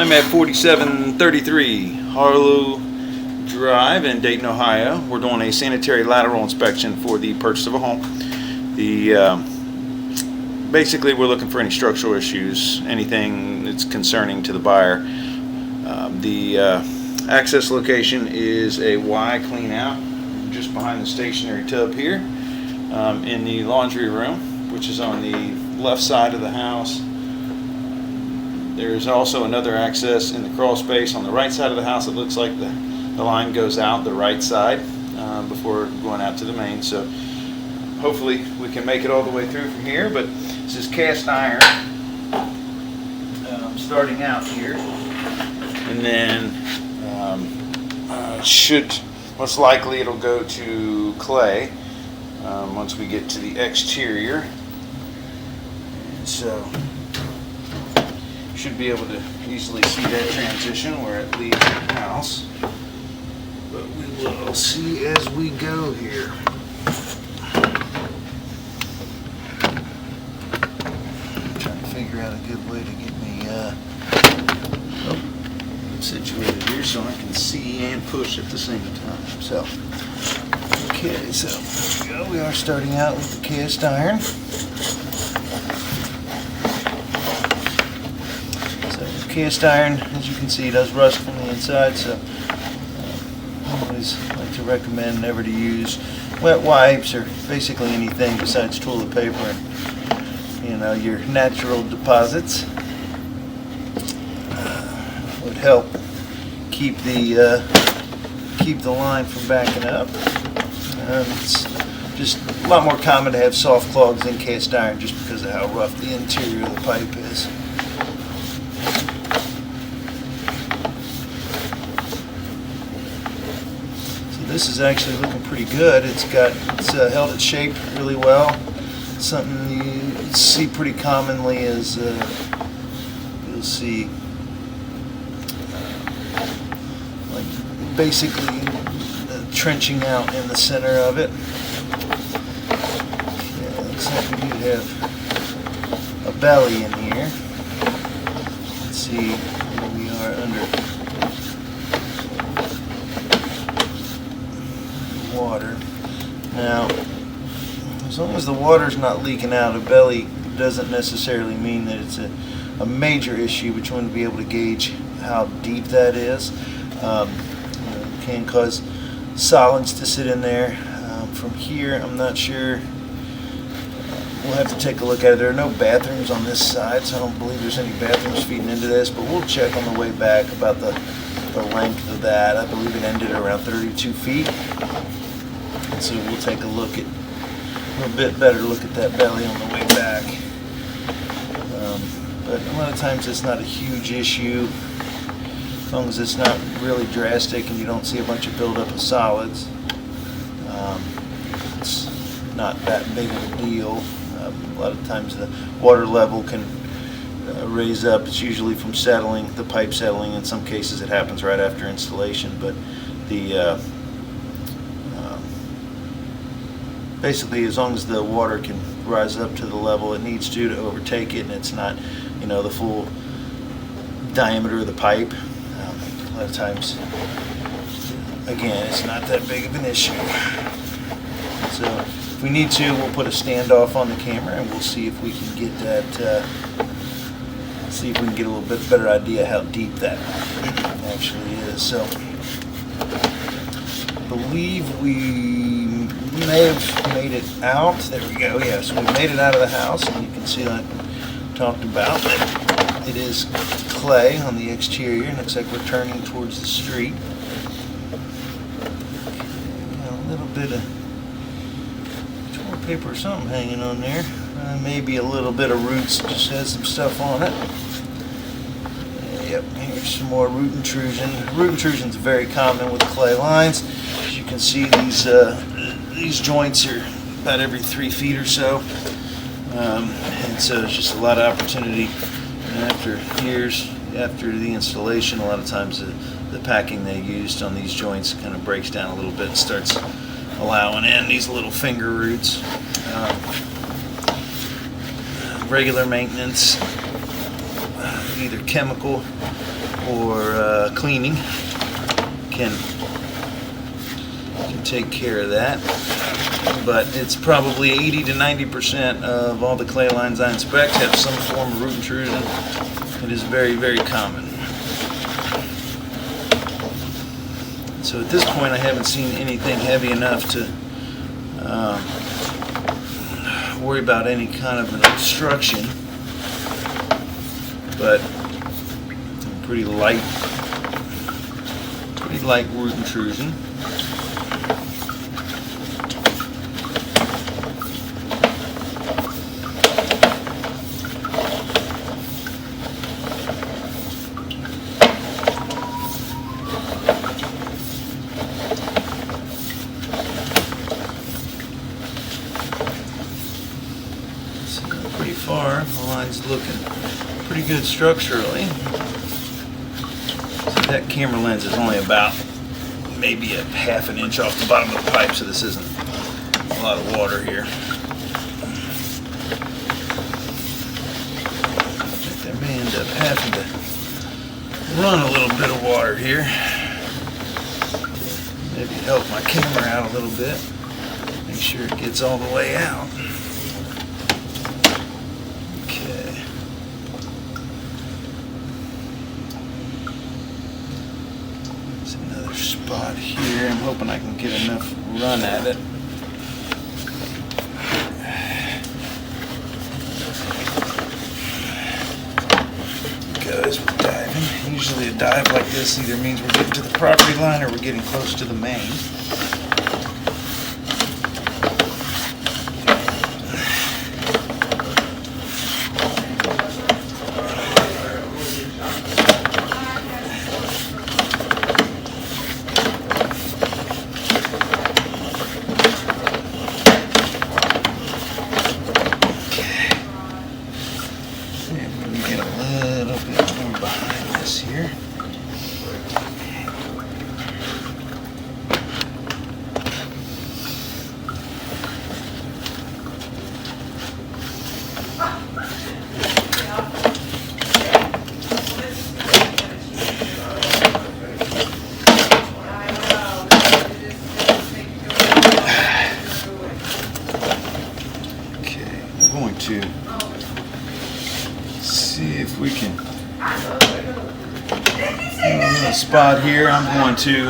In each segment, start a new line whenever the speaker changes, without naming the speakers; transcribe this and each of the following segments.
I'm at 4733 Harlou Drive in Dayton, Ohio. We're doing a sanitary lateral inspection for the purchase of a home. Basically, we're looking for any structural issues, anything that's concerning to the buyer. The access location is a Y clean out just behind the stationary tub here in the laundry room, which is on the left side of the house. There's also another access in the crawl space on the right side of the house. It looks like the line goes out the right side before going out to the main. So hopefully we can make it all the way through from here. But this is cast iron starting out here, and then most likely it'll go to clay once we get to the exterior. And so should be able to easily see that transition where it leaves the house, but we will see as we go here. I'm trying to figure out a good way to get me situated here so I can see and push at the same time. So, okay, so there we go. We are starting out with the cast iron. Cast iron, as you can see, does rust from the inside, so I always like to recommend never to use wet wipes or basically anything besides toilet paper and your natural deposits. Would help keep the line from backing up. It's just a lot more common to have soft clogs than cast iron just because of how rough the interior of the pipe is. This is actually looking pretty good. It's held its shape really well. Something you see pretty commonly is you'll see like basically trenching out in the center of it. Yeah, looks like we do have a belly in here. Let's see where we are under water. Now, as long as the water's not leaking out, a belly doesn't necessarily mean that it's a major issue, but you want to be able to gauge how deep that is. It can cause solids to sit in there. From here, I'm not sure. We'll have to take a look at it. There are no bathrooms on this side, so I don't believe there's any bathrooms feeding into this, but we'll check on the way back about the length of that. I believe it ended around 32 feet. So we'll take a little bit better look at that belly on the way back. But a lot of times it's not a huge issue as long as it's not really drastic and you don't see a bunch of buildup of solids. It's not that big of a deal. A lot of times the water level can raise up. It's usually from settling, the pipe settling. In some cases it happens right after installation, but the basically, as long as the water can rise up to the level it needs to overtake it, and it's not, the full diameter of the pipe, a lot of times, again, it's not that big of an issue. So, if we need to, we'll put a standoff on the camera, and we'll see if we can get that. See if we can get a little bit better idea how deep that actually is. So, I believe we may have made it out. There we go. Yeah, so we made it out of the house, and you can see like I talked about that it is clay on the exterior, and looks like we're turning towards the street. A little bit of toilet paper or something hanging on there. Maybe a little bit of roots, just has some stuff on it. Yep, here's some more root intrusion. Root intrusion is very common with clay lines. As you can see, these joints are about every 3 feet or so, and so it's just a lot of opportunity. And after years after the installation, a lot of times the packing they used on these joints kind of breaks down a little bit and starts allowing in these little finger roots. Regular maintenance, either chemical or cleaning can take care of that. But it's probably 80 to 90% of all the clay lines I inspect have some form of root intrusion. It is very, very common. So at this point I haven't seen anything heavy enough to worry about any kind of an obstruction, but pretty light root intrusion. Pretty far, the line's looking pretty good structurally. So that camera lens is only about maybe a half an inch off the bottom of the pipe, so this isn't a lot of water here. I think they may end up having to run a little bit of water here. Maybe help my camera out a little bit. Make sure it gets all the way out. Spot here. I'm hoping I can get enough run at it. Guys, we're diving. Usually a dive like this either means we're getting to the property line or we're getting close to the main. To see if we can a spot here. I'm going to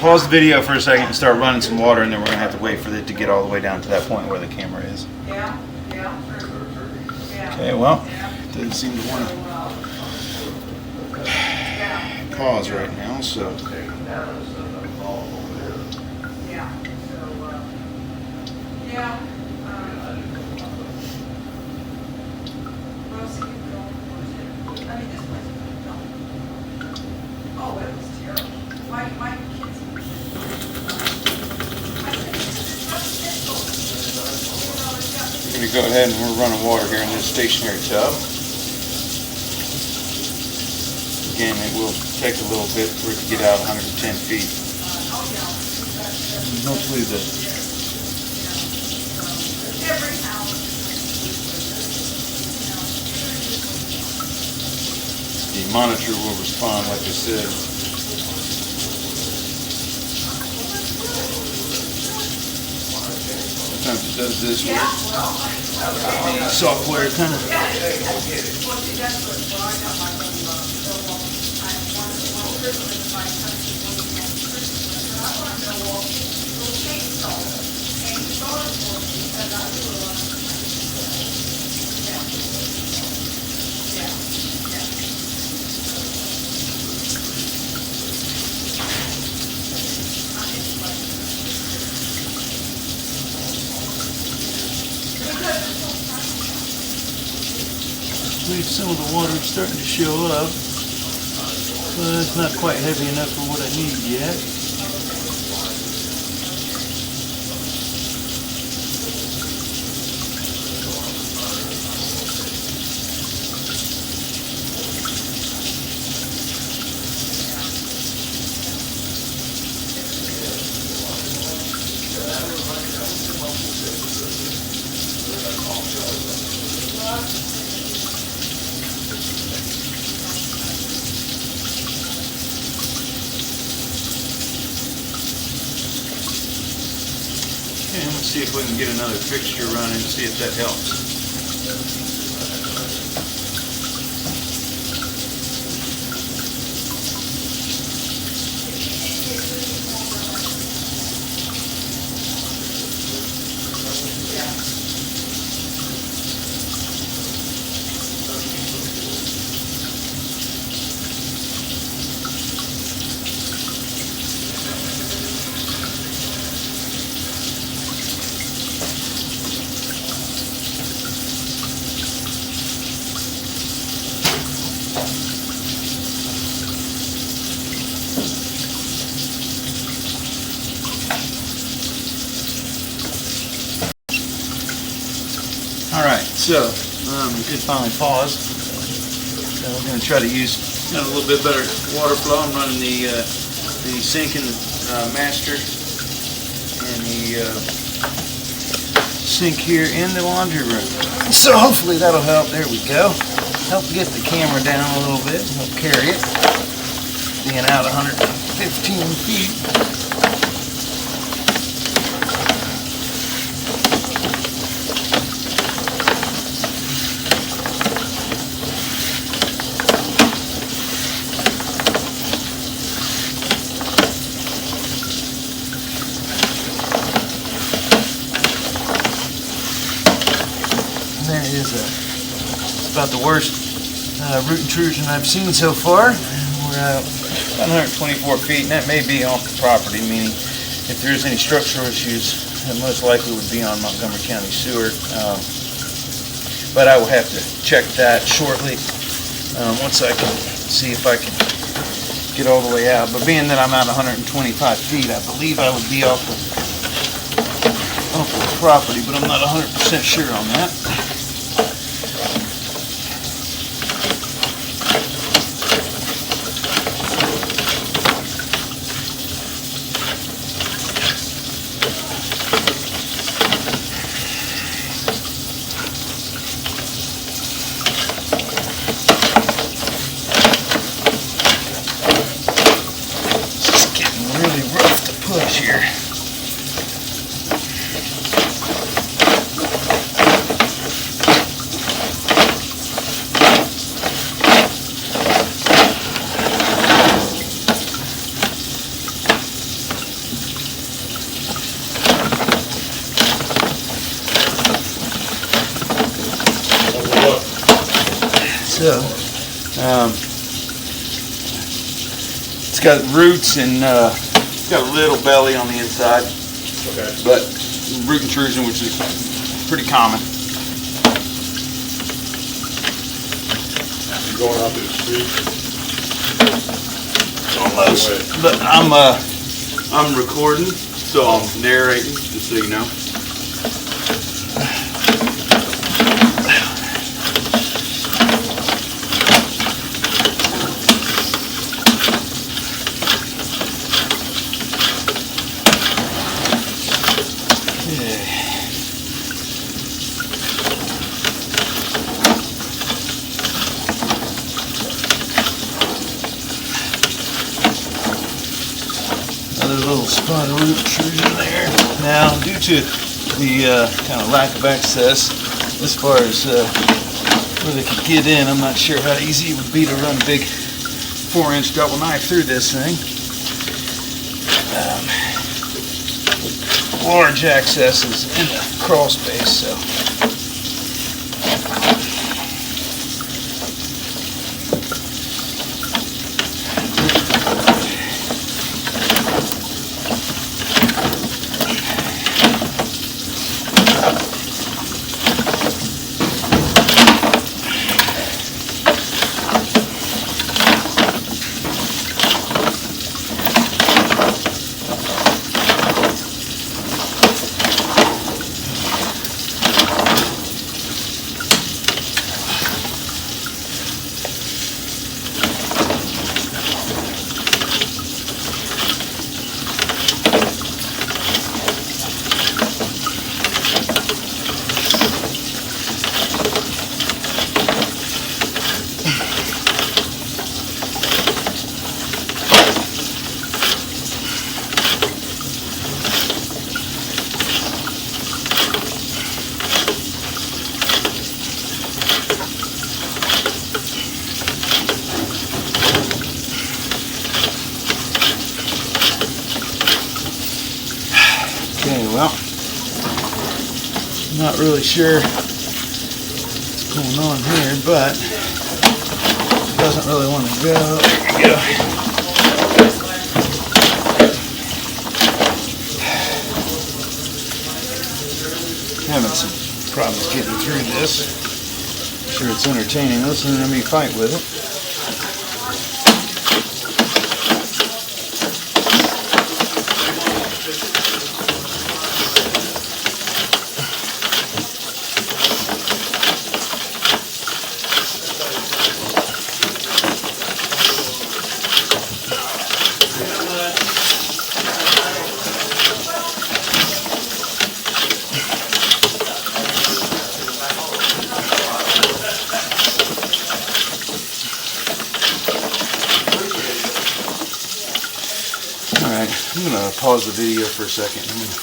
pause the video for a second and start running some water, and then we're going to have to wait for it to get all the way down to that point where the camera is. Okay, well, it doesn't seem to want to pause right now, so we're going to go ahead and we're running water here in this stationary tub. Again, it will take a little bit for it to get out 110 feet. And hopefully the monitor will respond, like I said. Sometimes it does this where the software kind of some of the water is starting to show up, but it's not quite heavy enough for what I need yet. see if we can get another fixture running, see if that helps. Alright, so we did finally pause. So we're going to try to use a little bit better water flow. I'm running the sink and the master and the sink here in the laundry room. So hopefully that'll help. There we go. Help get the camera down a little bit, help carry it. Being out 115 feet. There is it's about the worst root intrusion I've seen so far. We're at 124 feet, and that may be off the property, meaning if there's any structural issues, it most likely would be on Montgomery County Sewer. But I will have to check that shortly once I can see if I can get all the way out. But being that I'm at 125 feet, I believe I would be off the property, but I'm not 100% sure on that. Here. So, it's got roots and got a little belly on the inside, okay, but root intrusion, which is pretty common.
You're going out to the street?
Almost, but I'm recording, so I'm narrating, just so you know. Little spot of root intrusion there. Now, due to the kind of lack of access as far as where they could get in, I'm not sure how easy it would be to run a big 4-inch double knife through this thing. Large access is in the crawl space, so. Well, not really sure what's going on here, but it doesn't really want to go. There you go. Having some problems getting through this. I'm sure it's entertaining listening to me fight with it. I'm going to pause the video for a second. I'm going to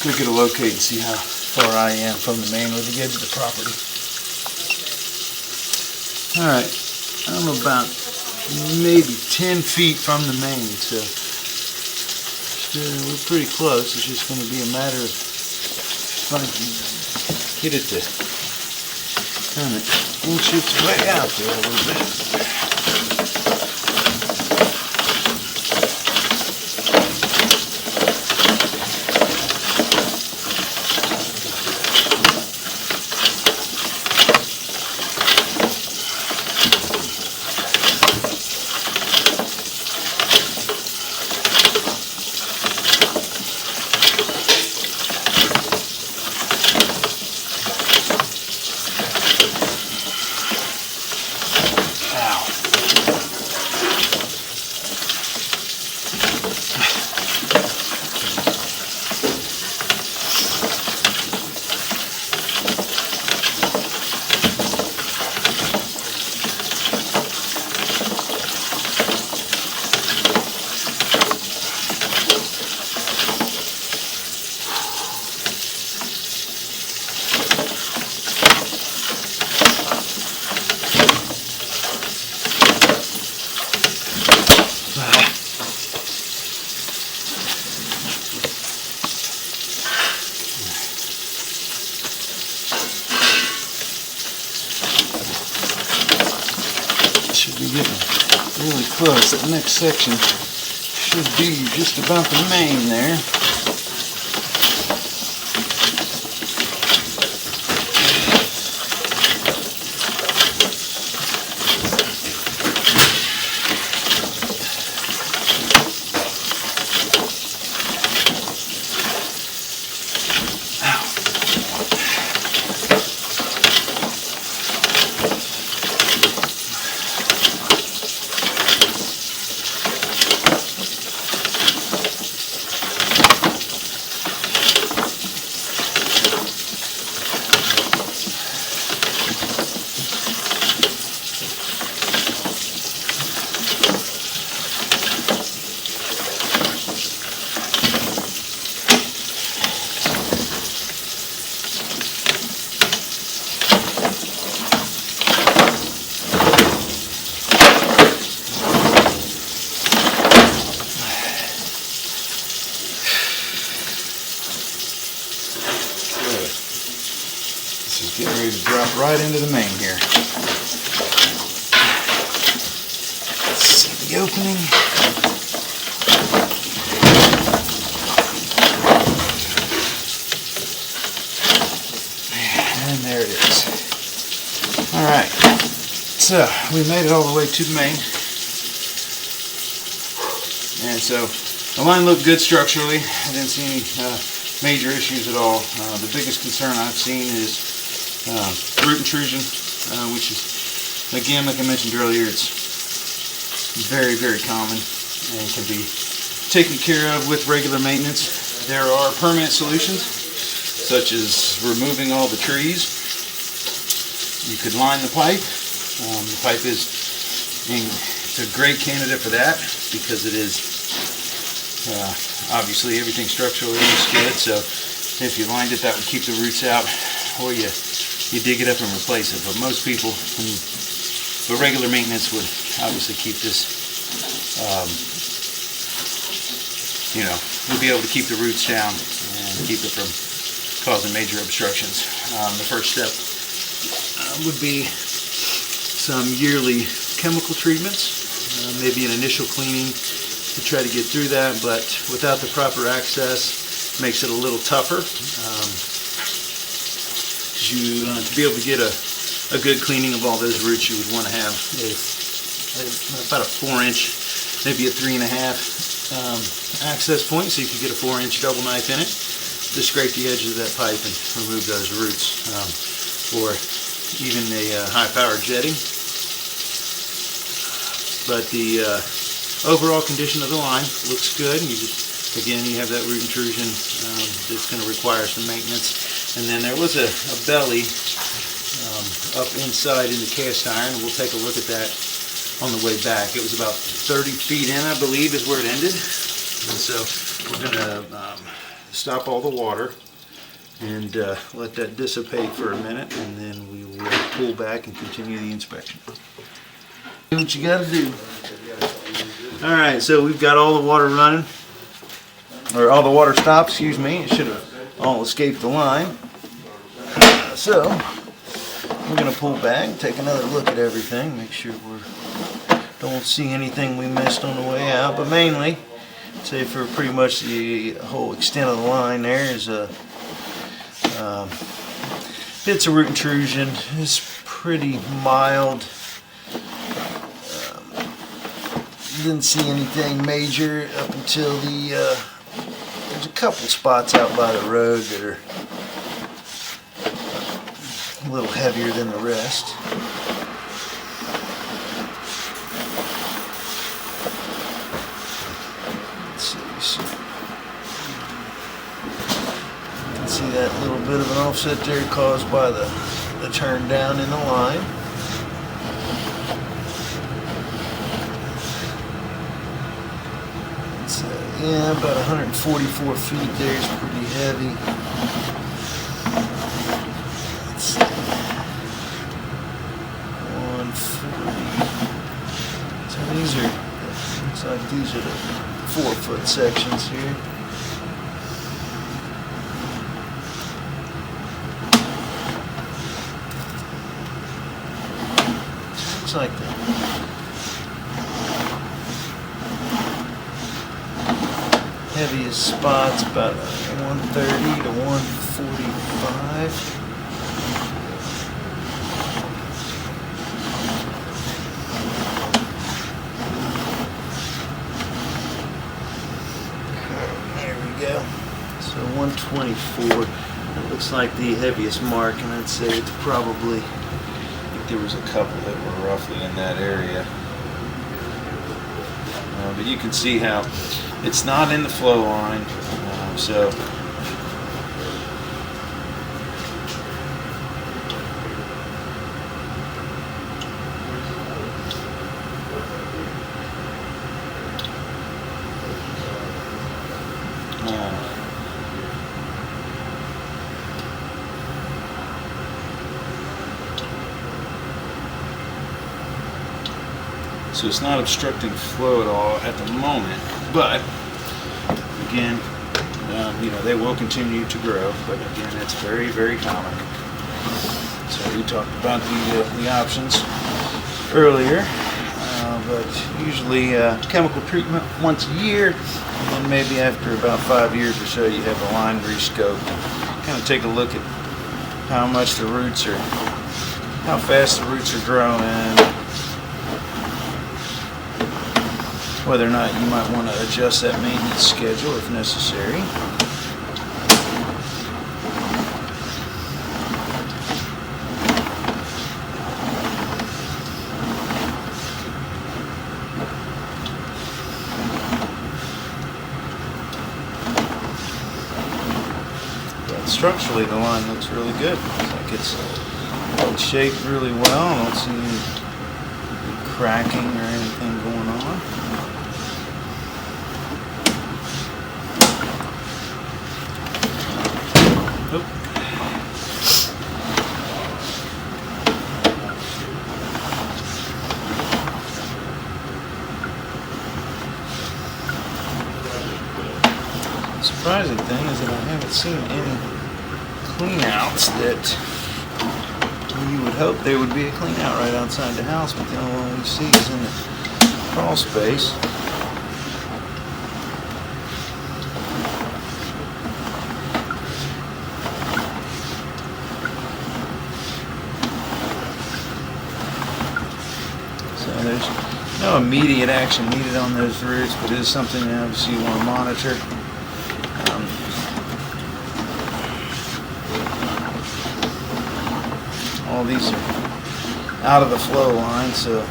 click it to locate and see how far I am from the main with the edge of the property. Alright, I'm about maybe 10 feet from the main, so we're pretty close. It's just going to be a matter of if I can get it to kind of inch its way out there a little bit. Should be getting really close. That next section should be just about the main there. This is getting ready to drop right into the main here. Let's see the opening. And there it is. Alright, so we made it all the way to the main. And so the line looked good structurally. I didn't see any major issues at all. The biggest concern I've seen is root intrusion, which is, again, like I mentioned earlier, it's very, very common and can be taken care of with regular maintenance. There are permanent solutions, such as removing all the trees. You could line the pipe. The pipe it's a great candidate for that because it is obviously everything structurally is good. So if you lined it, that would keep the roots out, or you dig it up and replace it. But most people, but regular maintenance would obviously keep this, would be able to keep the roots down and keep it from causing major obstructions. The first step would be some yearly chemical treatments, maybe an initial cleaning to try to get through that, but without the proper access makes it a little tougher. To be able to get a good cleaning of all those roots, you would want to have about a 4-inch, maybe a 3.5 access point, so you could get a 4-inch double knife in it to scrape the edges of that pipe and remove those roots, or even a high-powered jetting. But the overall condition of the line looks good. Again, you have that root intrusion that's going to require some maintenance. And then there was a belly up inside in the cast iron. We'll take a look at that on the way back. It was about 30 feet in, I believe, is where it ended. And so we're going to stop all the water and let that dissipate for a minute, and then we will pull back and continue the inspection. Do what you got to do. All right, so we've got all the water running, or all the water stopped, excuse me. It should have all escaped the line. So we're going to pull back, take another look at everything, make sure we don't see anything we missed on the way out. But mainly, say for pretty much the whole extent of the line, there is bits of root intrusion. It's pretty mild. Didn't see anything major up until there's a couple spots out by the road that are a little heavier than the rest. Let's see. You can see that little bit of an offset there caused by the turn down in the line. Yeah, about 144 feet there is pretty heavy. Let's see. 140. So looks like these are the 4-foot sections here. Looks like the heaviest spots about 130 to 145. There we go. So 124. It looks like the heaviest mark, and I'd say it's probably, I think there was a couple that were roughly in that area. But you can see how it's not in the flow line, so so it's not obstructing flow at all at the moment, but again, they will continue to grow, but again, that's very, very common. So we talked about the options earlier, but usually chemical treatment once a year, and then maybe after about 5 years or so, you have the line rescoped. Kind of take a look at how much the roots are, how fast the roots are growing, whether or not you might want to adjust that maintenance schedule if necessary. But structurally, the line looks really good. Looks like it's shaped really well. I don't see any cracking or anything going on. surprising thing is that I haven't seen any cleanouts that you would hope there would be a cleanout right outside the house, but the only one we see is in the crawl space. So there's no immediate action needed on those roots, but it is something that obviously you want to monitor. All these are out of the flow line, so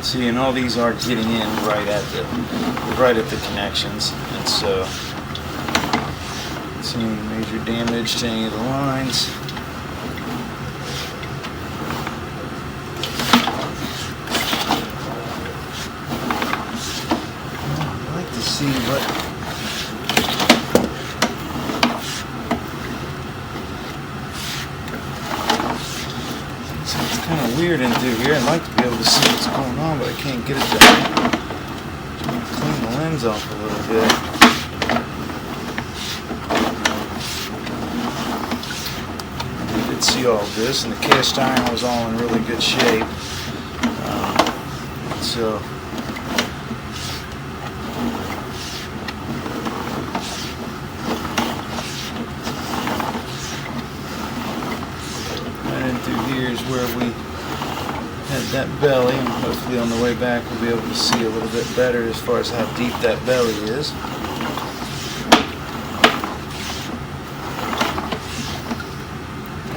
see, and all these are getting in right at the connections, and so not seeing any major damage to any of the lines. I'd like to see what it's kind of weird in through here. I'd like to be able to see what's going on, but I can't get it to clean the lens off a little bit. I did see all of this, and the cast iron was all in really good shape. So right in through here is where we had that belly, and hopefully on the way back we'll be able to see a little bit better as far as how deep that belly is.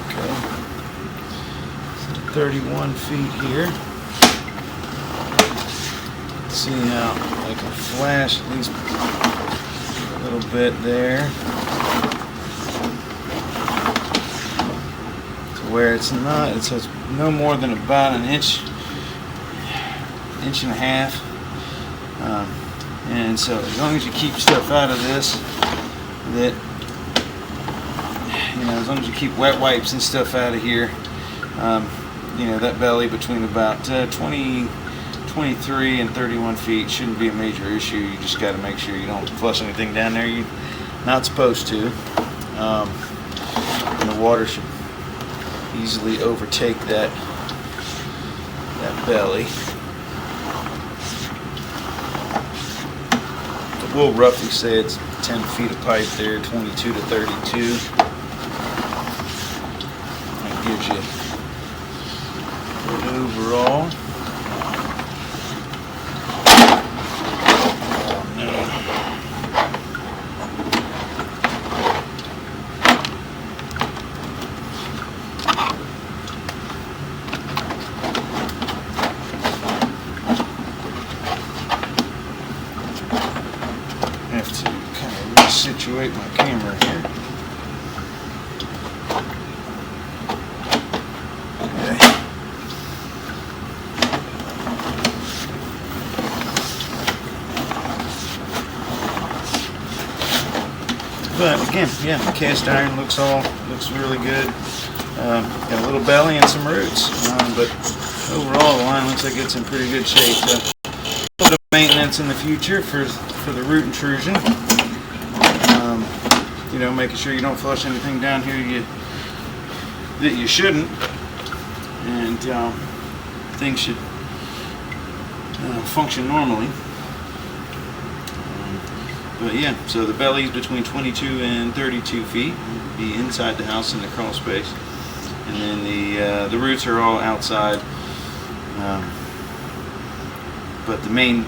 Okay, so 31 feet here. Let's see how I can flash at least a little bit there, where it's not, so it's no more than about an inch and a half, and so as long as you keep stuff out of this, that, you know, as long as you keep wet wipes and stuff out of here, you know, that belly between about 23 and 31 feet shouldn't be a major issue. You just got to make sure you don't flush anything down there you're not supposed to, and the water should easily overtake that belly. But we'll roughly say it's 10 feet of pipe there, 22 to 32. That gives you a good overall. Situate my camera here. Okay. But again, yeah, the cast iron looks really good. Got a little belly and some roots, but overall the line looks like it's in pretty good shape. So a little bit of maintenance in the future for the root intrusion. You know, making sure you don't flush anything down here that you shouldn't, and things should function normally. But yeah, so the belly's between 22 and 32 feet, be inside the house in the crawl space, and then the roots are all outside. But the main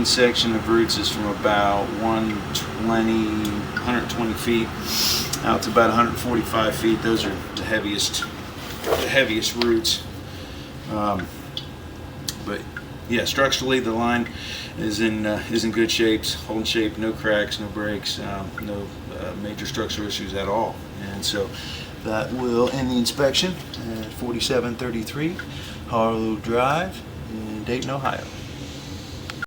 section of roots is from about 120 feet out to about 145 feet. Those are the heaviest roots. But yeah, structurally the line is in good shape, holding shape, no cracks, no breaks, no major structural issues at all. And so that will end the inspection at 4733 Harlou Drive in Dayton, Ohio.